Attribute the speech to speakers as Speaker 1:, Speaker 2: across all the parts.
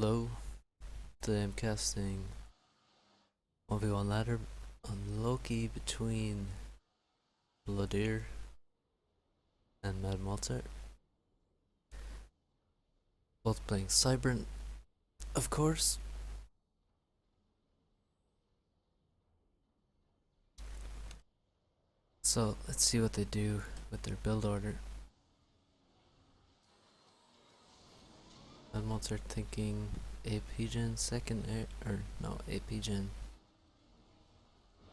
Speaker 1: Low. Today I'm casting 1v1 ladder on Loki between blodir and mozart. Both playing Cybran, of course. So let's see what they do with their build order. Mozart thinking AP gen second air, or no, AP gen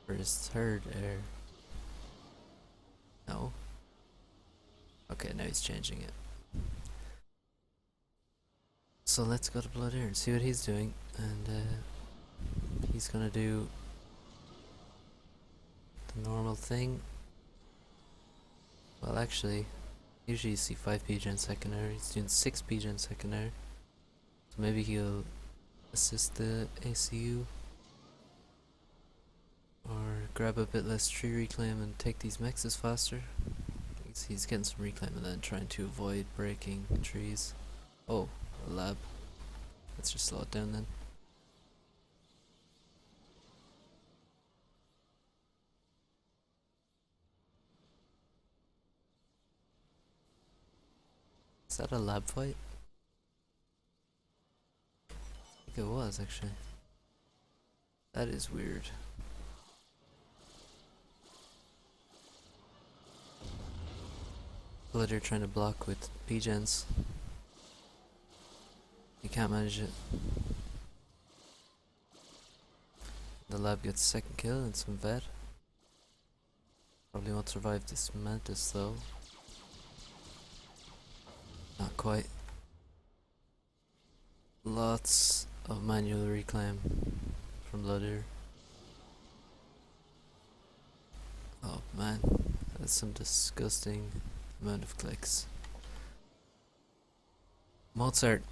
Speaker 1: for his third air. No. Okay, now he's changing it. So let's go to blodir and see what he's doing, and he's gonna do the normal thing. Well, actually, usually you see 5p gen second air. He's doing 6p gen second air. So maybe he'll assist the ACU or grab a bit less tree reclaim and take these mexes faster. He's getting some reclaim and then trying to avoid breaking trees. Oh, a lab. Let's just slow it down then. Is that a lab fight? I think it was actually. That is weird. Blodir trying to block with P-gens. He can't manage it. The lab gets second kill and some vet. Probably won't survive this mantis though. Not quite. Lots of manual reclaim from blodir. Oh man, that's some disgusting amount of clicks. Mozart,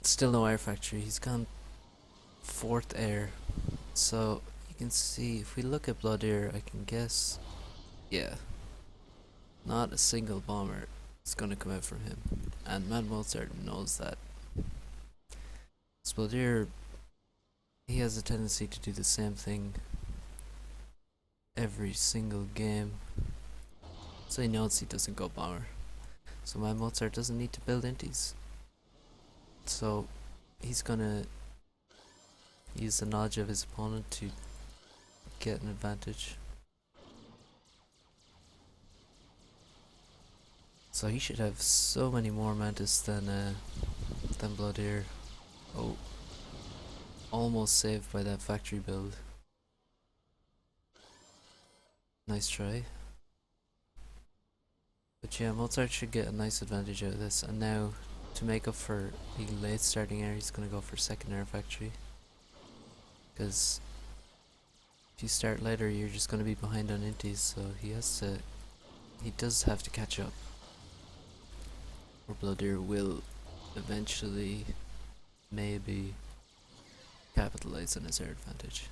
Speaker 1: still no air factory. He's gone 4th air. So you can see, if we look at blodir, I can guess, yeah, not a single bomber is gonna come out from him. And Mozart knows that. Blodir, he has a tendency to do the same thing every single game. So he knows he doesn't go bomber. So Mozart doesn't need to build inties. So he's gonna use the knowledge of his opponent to get an advantage. So he should have so many more mantis than blodir. Oh, almost saved by that factory build. Nice try. But yeah, Mozart should get a nice advantage out of this. And now, to make up for being late starting air, he's gonna go for second air factory. Because if you start later, you're just gonna be behind on inties, so he does have to catch up. Or blodir will eventually maybe capitalize on his air advantage.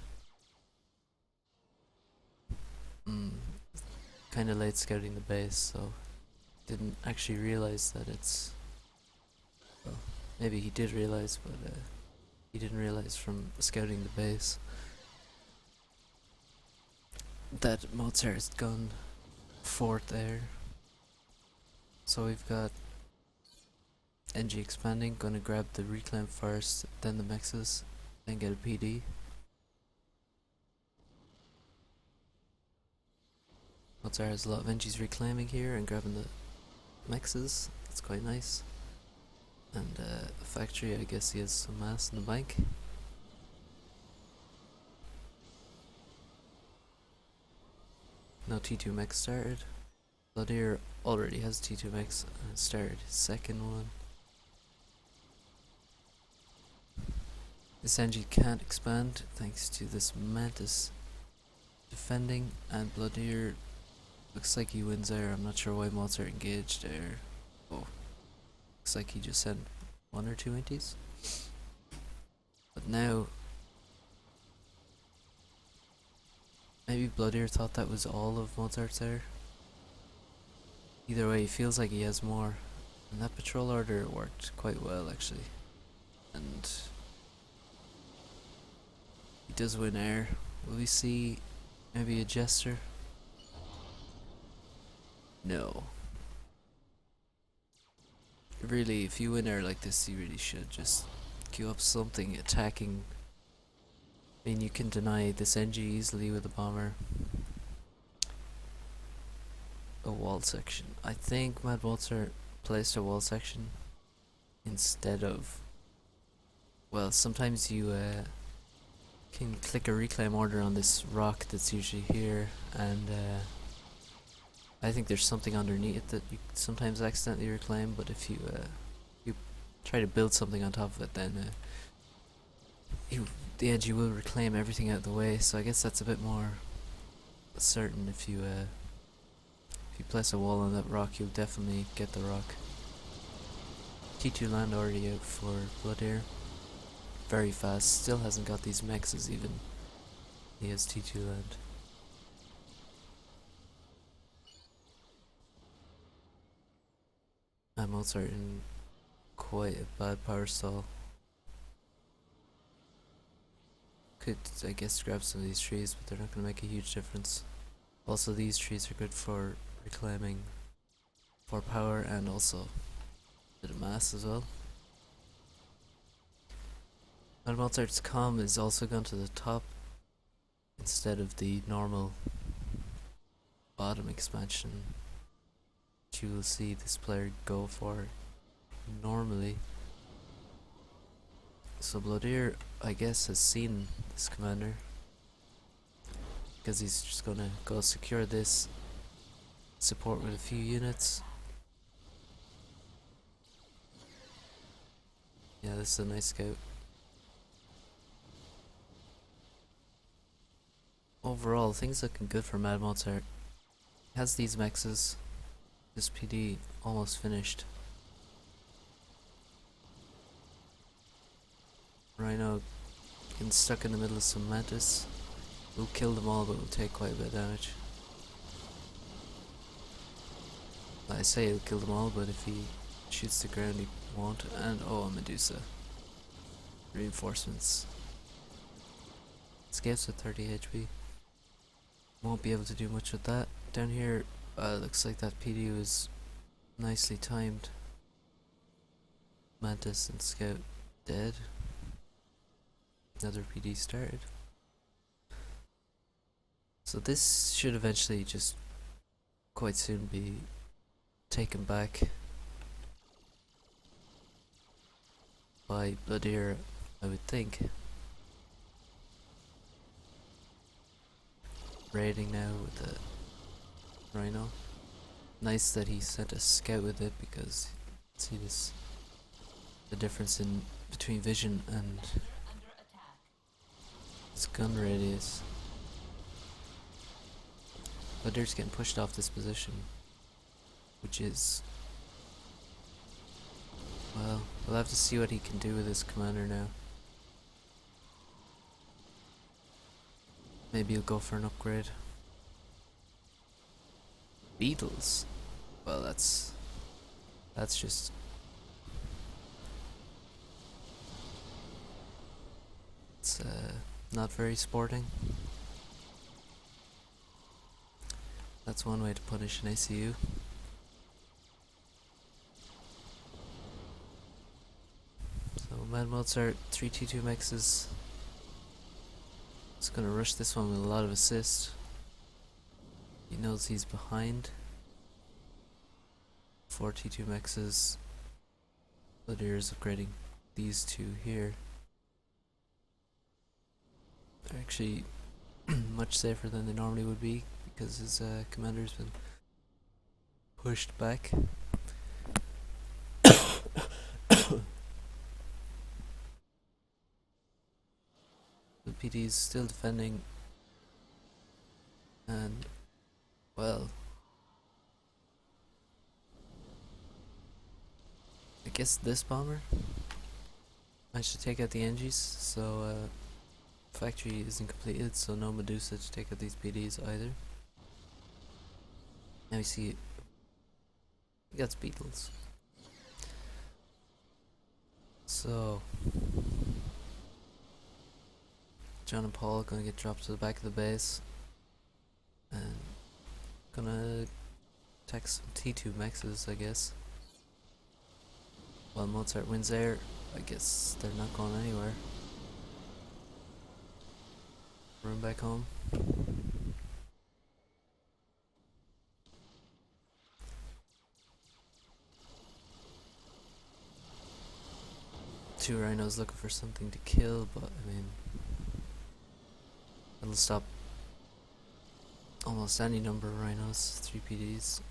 Speaker 1: Kinda late scouting the base, so didn't actually realize that it's, well, maybe he did realize, but he didn't realize from scouting the base that Mozart has gone 4th air. So we've got NG expanding, gonna grab the reclaim first, then the mexes, then get a PD. Mozart has a lot of NGs reclaiming here and grabbing the mexes. That's quite nice. And a factory, I guess he has some mass in the bank. No T2 mech started. blodir already has T2 mechs and started his second one. This NG can't expand thanks to this mantis defending, and blodir looks like he wins air. I'm not sure why Mozart engaged air. Oh, looks like he just sent 1 or 2 inties. But now, maybe blodir thought that was all of Mozart's air. Either way, he feels like he has more. And that patrol order worked quite well actually. And does win air. Will we see maybe a jester? No. Really, if you win air like this, you really should just queue up something attacking. I mean, you can deny this NG easily with a bomber. A wall section. I think Mad Mozart placed a wall section instead of. Well, sometimes you can click a reclaim order on this rock that's usually here, and I think there's something underneath it that you sometimes accidentally reclaim. But if you try to build something on top of it, then the edge you will reclaim everything out of the way. So I guess that's a bit more certain. If you place a wall on that rock, you'll definitely get the rock. T2 land already out for blodir. Very fast. Still hasn't got these mexes even. He has T2 land. And Mozart in quite a bad power stall. Could, I guess, grab some of these trees, but they're not going to make a huge difference. Also, these trees are good for reclaiming for power and also a bit of mass as well. And Mozart's com is also gone to the top instead of the normal bottom expansion which you will see this player go for normally. So blodir, I guess, has seen this commander because he's just gonna go secure this, support with a few units. Yeah, this is a nice scout. Overall, things looking good for Mad Mozart. Has these mexes. This PD almost finished. Rhino getting stuck in the middle of some mantis. We'll kill them all, but we'll take quite a bit of damage. I say he'll kill them all, but if he shoots the ground, he won't. And oh, a Medusa. Reinforcements. Escapes with 30 HP. Won't be able to do much with that. Down here, looks like that PD was nicely timed. Mantis and Scout dead. Another PD started. So this should eventually just quite soon be taken back by blodir, I would think. Raiding now with the Rhino. Nice that he sent a scout with it because see this the difference in between vision and its gun radius. Blodir's getting pushed off this position, which is, well, we'll have to see what he can do with his commander now. Maybe he'll go for an upgrade. Beetles? Well, that's just it's not very sporting. That's one way to punish an ACU. So Mad Mozart 3T2 mexes. It's gonna rush this one with a lot of assist. He knows he's behind. 4 T2 mexes. blodir is upgrading these two here. They're actually much safer than they normally would be because his commander's been pushed back. The PD's still defending, and well, I guess this bomber I should take out the NGs, so factory isn't completed, so no Medusa to take out these PDs either. Now we see he got beetles. So John and Paul gonna get dropped to the back of the base and gonna attack some T2 mexes, I guess. While Mozart wins there, I guess they're not going anywhere. Run back home. Two rhinos looking for something to kill, but I mean, it'll stop almost any number of rhinos. 3 PDs.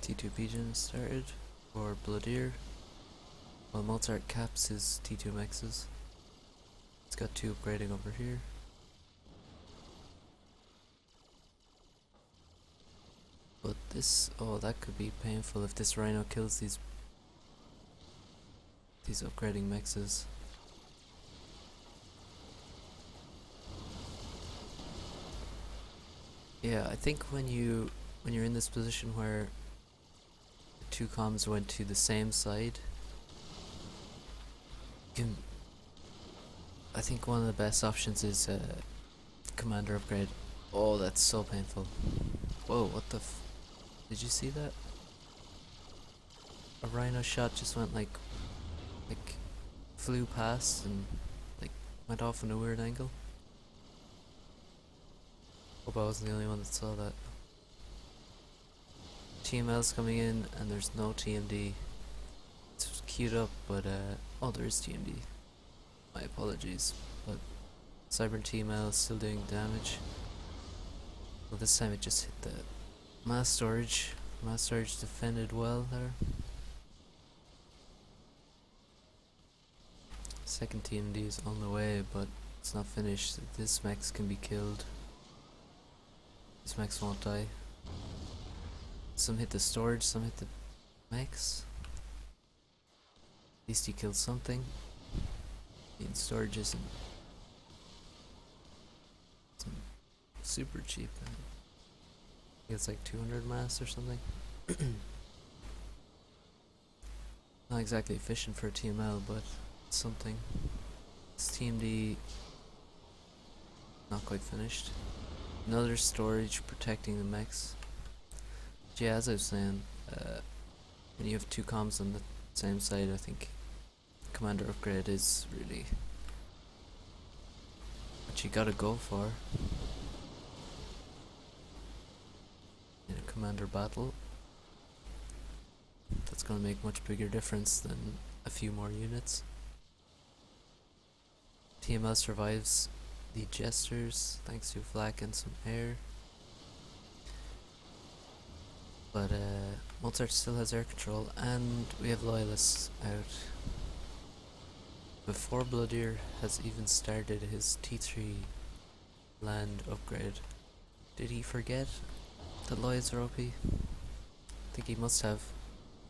Speaker 1: T2 pigeon started for blodir, while Mozart caps his T2 mexes. It's got 2 upgrading over here. But this, oh, that could be painful if this rhino kills these upgrading mexes. Yeah, I think when you're in this position where the 2 comms went to the same side, I think one of the best options is commander upgrade. Oh, that's so painful. Whoa, what the did you see that? A rhino shot just went like flew past and like went off in a weird angle. Hope I wasn't the only one that saw that. TML's coming in and there's no TMD. It's queued up, but oh, there is TMD. My apologies, but Cyber TML is still doing damage. Well, this time it just hit the mass storage. Mass storage defended well there. Second TMD is on the way, but it's not finished. This mech can be killed. This mech won't die. Some hit the storage, some hit the mechs. At least he killed something. And storage isn't super cheap. I think it's like 200 mass or something. Not exactly efficient for a TML, but something. This TMD not quite finished. Another storage protecting the mechs. But yeah, as I was saying, when you have 2 comms on the same side, I think commander upgrade is really what you gotta go for in a commander battle. That's gonna make much bigger difference than a few more units. TML survives the jesters thanks to flak and some air. But Mozart still has air control and we have loyalists out. Before blodir has even started his T3 land upgrade. Did he forget that loyals are OP? I think he must have.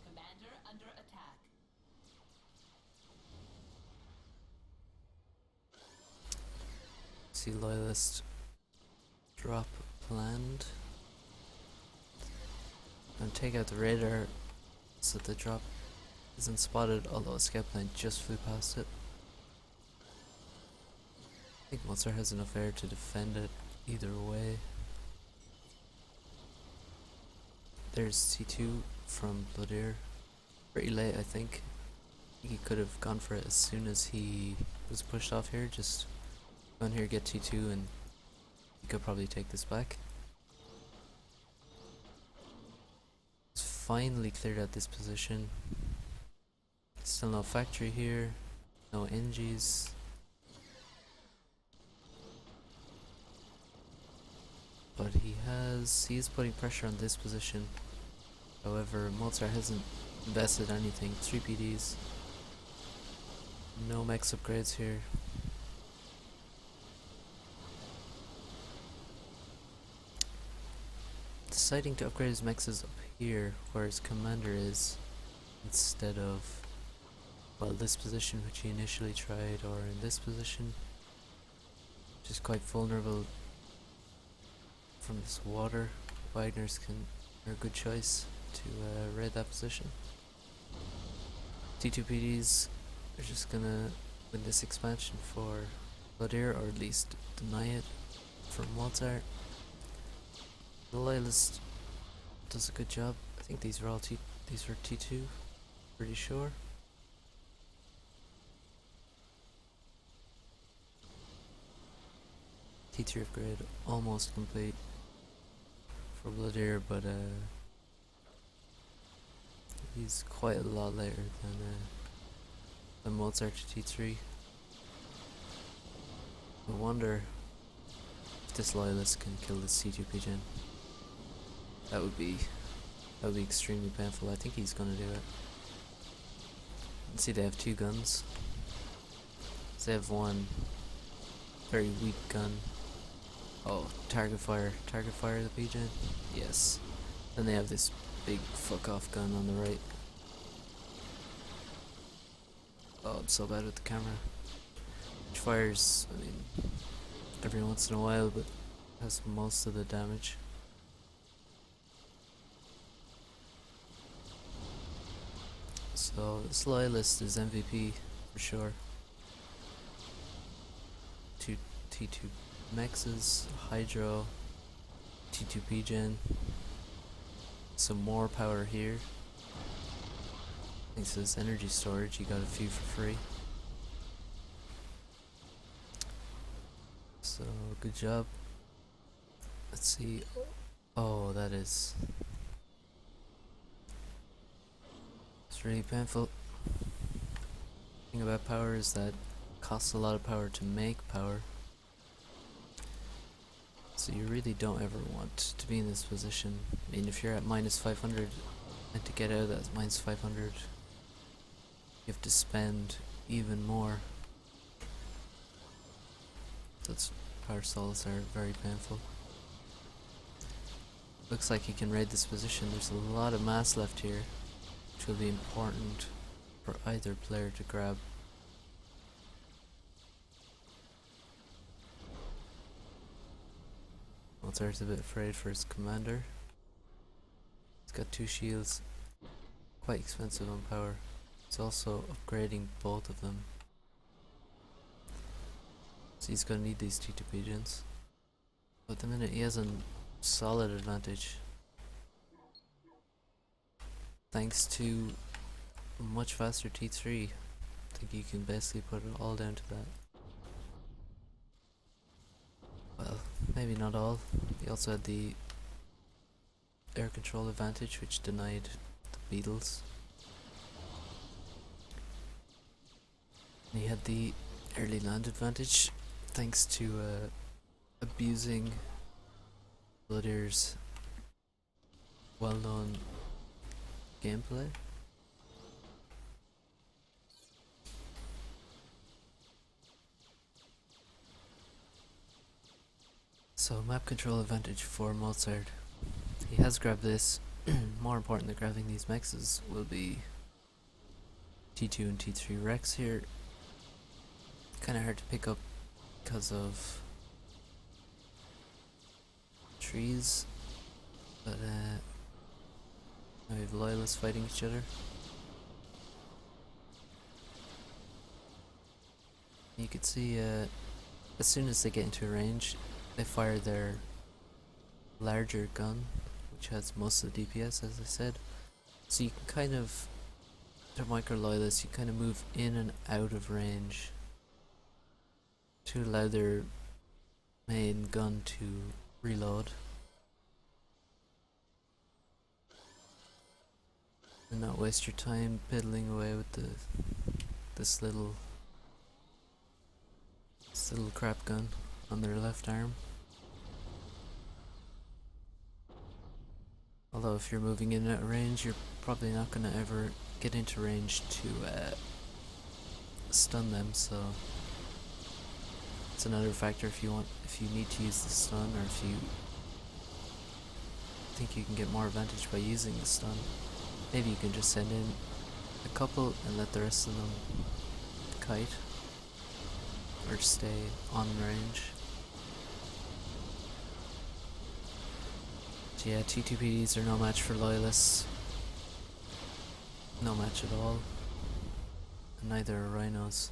Speaker 2: Commander under attack.
Speaker 1: See loyalist drop planned. And take out the radar so the drop isn't spotted, although a scout plane just flew past it. I think Mozart has enough air to defend it either way. There's T2 from blodir. Pretty late, I think. He could have gone for it as soon as he was pushed off here. Just go in here, get T2, and he could probably take this back. It's finally cleared out this position. Still no factory here, no NGs. But he's putting pressure on this position. However, Mozart hasn't invested anything. 3 PDs. No max upgrades here. Deciding to upgrade his mexes up here, where his commander is, instead of, well, this position which he initially tried, or in this position, which is quite vulnerable from this water. Wagners are a good choice to raid that position. T2PDs are just gonna win this expansion for blodir, or at least deny it for Mozart. The Loyalist does a good job. I think these are all these were T2, pretty sure. T3 upgrade almost complete for blodir, but he's quite a lot later than Mozart to T3. I wonder if this Loyalist can kill this C2 pigeon. That would be extremely painful. I think he's gonna do it. Let's see, they have 2 guns. So they have one very weak gun. Oh, target fire the pigeon. Yes. Then they have this big fuck off gun on the right. Oh, I'm so bad with the camera. Which fires, I mean, every once in a while, but has most of the damage. So this Loyalist is MVP for sure. 2 T2 Mexes, Hydro, T2 Pigeon. Some more power here. Thanks to this energy storage, you got a few for free. So good job. Let's see. Oh, that is. It's really painful. The thing about power is that it costs a lot of power to make power. So you really don't ever want to be in this position. I mean, if you're at minus 500 and to get out of that minus 500, you have to spend even more. That's power stalls are very painful. Looks like you can raid this position. There's a lot of mass left here, which will be important for either player to grab. Mozart's a bit afraid for his commander. He's got 2 shields, quite expensive on power. He's also upgrading both of them. So he's gonna need these T2 pigeons. But at the minute he has a solid advantage. Thanks to a much faster T3. I think you can basically put it all down to that. Well, maybe not all. He also had the air control advantage, which denied the beetles. And he had the early land advantage, thanks to abusing blodir's well-known gameplay. So map control advantage for Mozart. He has grabbed this. More important than grabbing these mexes will be T2 and T3 Rex here. Kinda hard to pick up because of trees, but now we have loyalists fighting each other. You can see as soon as they get into range, they fire their larger gun, which has most of the DPS, as I said. So you can kind of, they're micro loyalists, you kind of move in and out of range to allow their main gun to reload and not waste your time piddling away with this little crap gun on their left arm. Although if you're moving in and out of range, you're probably not gonna ever get into range to stun them, so it's another factor if you need to use the stun, or if you think you can get more advantage by using the stun. Maybe you can just send in a couple and let the rest of them kite or stay on range. So yeah, T2PDs are no match for loyalists. No match at all. neither are rhinos.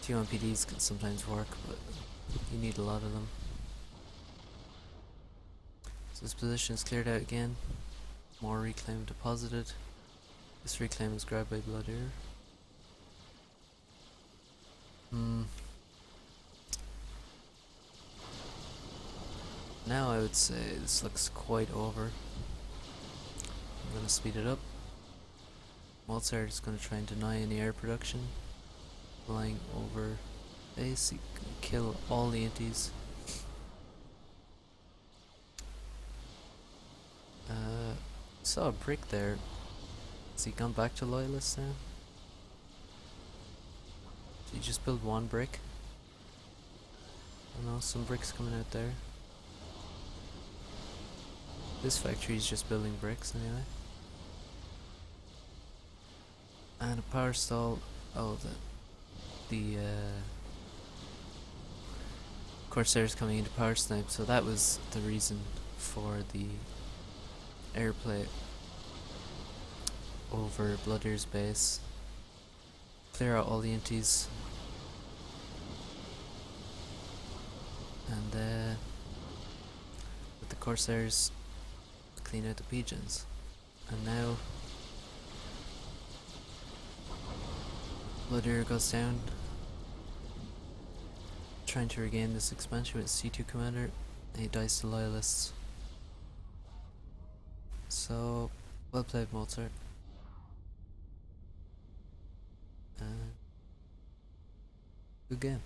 Speaker 1: T1PDs can sometimes work, but you need a lot of them. So this position is cleared out again. More reclaim deposited. This reclaim is grabbed by blodir. Now I would say this looks quite over. I'm gonna speed it up. Mozart is gonna try and deny any air production. Flying over base, he can kill all the inties. Saw a brick there. Has he gone back to loyalists now? Did he just build one brick? I don't know, some bricks coming out there. This factory is just building bricks anyway. And a power stall. Oh, the Corsairs coming into power snipe, so that was the reason for the airplay over Blodir's base. Clear out all the inties. And with the Corsairs clean out the pigeons. And now Blodir goes down, trying to regain this expansion with C2 commander, and he dies to loyalists. So, well played, Mozart. Good game.